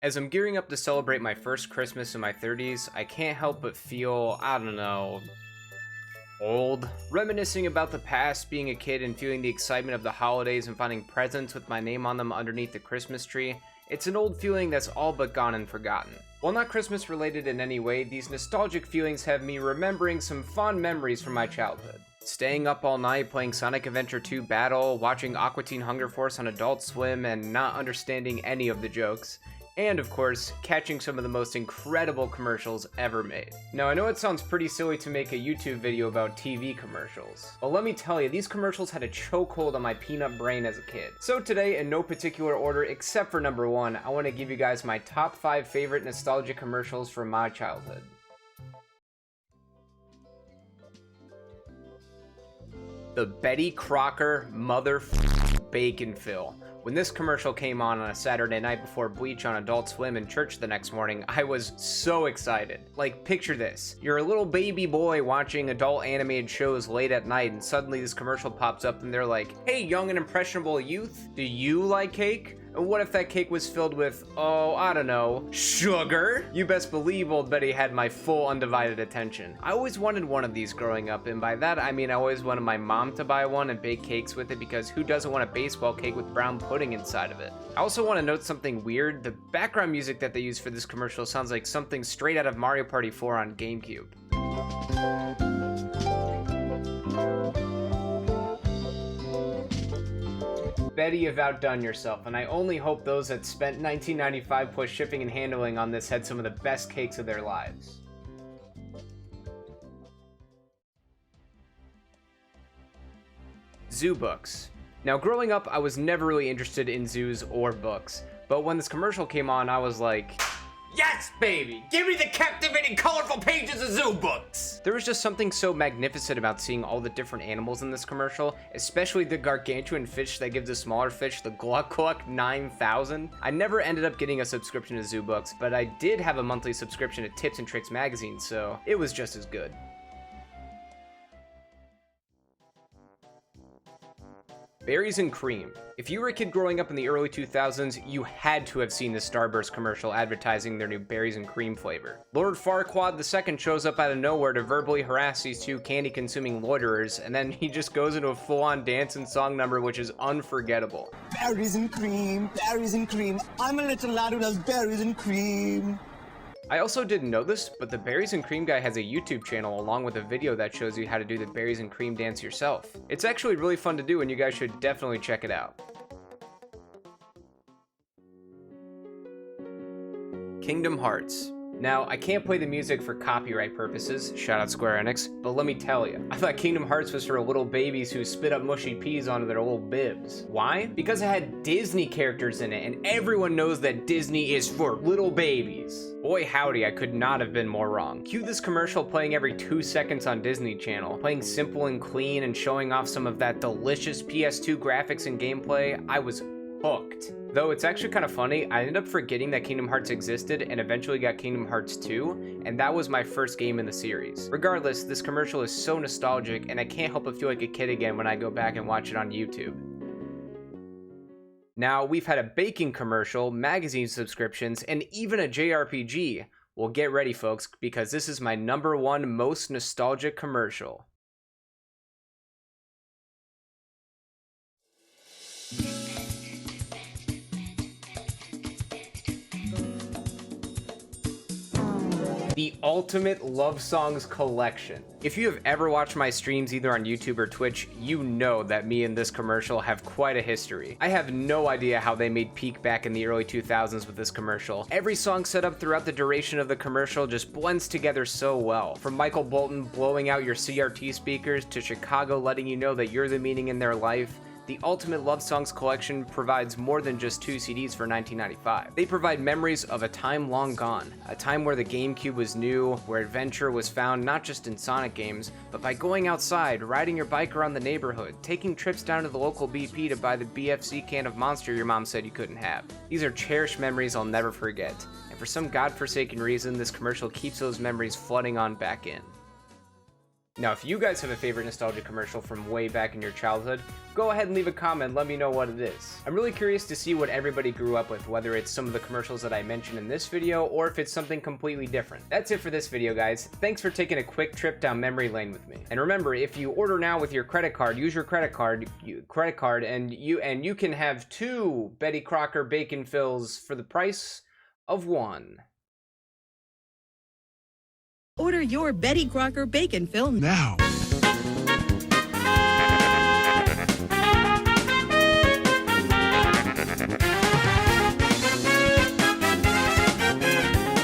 As I'm gearing up to celebrate my first Christmas in my 30s, I can't help but feel, I don't know, old. Reminiscing about the past, being a kid and feeling the excitement of the holidays and finding presents with my name on them underneath the Christmas tree, it's an old feeling that's all but gone and forgotten. While not Christmas related in any way, these nostalgic feelings have me remembering some fond memories from my childhood. Staying up all night playing Sonic Adventure 2 Battle, watching Aqua Teen Hunger Force on Adult Swim and not understanding any of the jokes. And of course, catching some of the most incredible commercials ever made. Now I know it sounds pretty silly to make a YouTube video about TV commercials, but let me tell you, these commercials had a chokehold on my peanut brain as a kid. So today, in no particular order except for number 1, I want to give you guys my top 5 favorite nostalgia commercials from my childhood. The Betty Crocker bacon fill. When this commercial came on a Saturday night before Bleach on Adult Swim and church the next morning, I was so excited. Like, picture this. You're a little baby boy watching adult animated shows late at night, and suddenly this commercial pops up and they're like, "Hey, young and impressionable youth, do you like cake? And what if that cake was filled with, oh, I don't know, sugar?" You best believe old Betty had my full undivided attention. I always wanted one of these growing up, and by that I mean I always wanted my mom to buy one and bake cakes with it, because who doesn't want a baseball cake with brown pudding inside of it? I also want to note something weird. The background music that they use for this commercial sounds like something straight out of Mario Party 4 on GameCube. Betty, you've outdone yourself, and I only hope those that spent $19.95 plus shipping and handling on this had some of the best cakes of their lives. Zoo books. Now, growing up, I was never really interested in zoos or books, but when this commercial came on, I was like, yes, baby! Give me the captivating, colorful pages of zoo books! There was just something so magnificent about seeing all the different animals in this commercial, especially the gargantuan fish that gives a smaller fish the Gluck Gluck 9000. I never ended up getting a subscription to zoo books, but I did have a monthly subscription to Tips and Tricks magazine, so it was just as good. Berries and cream. If you were a kid growing up in the early 2000s, you had to have seen the Starburst commercial advertising their new berries and cream flavor. Lord Farquaad II shows up out of nowhere to verbally harass these two candy-consuming loiterers, and then he just goes into a full-on dance and song number which is unforgettable. Berries and cream, I'm a little lad who loves berries and cream. I also didn't know this, but the Berries and Cream guy has a YouTube channel along with a video that shows you how to do the berries and cream dance yourself. It's actually really fun to do, and you guys should definitely check it out. Kingdom Hearts. Now, I can't play the music for copyright purposes, shout out Square Enix, but let me tell you, I thought Kingdom Hearts was for little babies who spit up mushy peas onto their little bibs. Why? Because it had Disney characters in it, and everyone knows that Disney is for little babies. Boy howdy, I could not have been more wrong. Cue this commercial playing every 2 seconds on Disney Channel, playing simple and clean and showing off some of that delicious PS2 graphics and gameplay. I was hooked. Though it's actually kind of funny, I ended up forgetting that Kingdom Hearts existed and eventually got Kingdom Hearts 2, and that was my first game in the series. Regardless, this commercial is so nostalgic, and I can't help but feel like a kid again when I go back and watch it on YouTube. Now, we've had a baking commercial, magazine subscriptions, and even a JRPG. Well, get ready, folks, because this is my number 1 most nostalgic commercial. The Ultimate Love Songs Collection. If you have ever watched my streams either on YouTube or Twitch, you know that me and this commercial have quite a history. I have no idea how they made peak back in the early 2000s with this commercial. Every song set up throughout the duration of the commercial just blends together so well. From Michael Bolton blowing out your CRT speakers to Chicago letting you know that you're the meaning in their life, the Ultimate Love Songs Collection provides more than just 2 CDs for $19.95. They provide memories of a time long gone, a time where the GameCube was new, where adventure was found not just in Sonic games, but by going outside, riding your bike around the neighborhood, taking trips down to the local BP to buy the BFC can of Monster your mom said you couldn't have. These are cherished memories I'll never forget, and for some godforsaken reason, this commercial keeps those memories flooding on back in. Now, if you guys have a favorite nostalgia commercial from way back in your childhood, go ahead and leave a comment and let me know what it is. I'm really curious to see what everybody grew up with, whether it's some of the commercials that I mentioned in this video or if it's something completely different. That's it for this video, guys. Thanks for taking a quick trip down memory lane with me. And remember, if you order now with your credit card, use your credit card and you can have 2 Betty Crocker bacon fills for the price of 1. Order your Betty Crocker bacon fill now.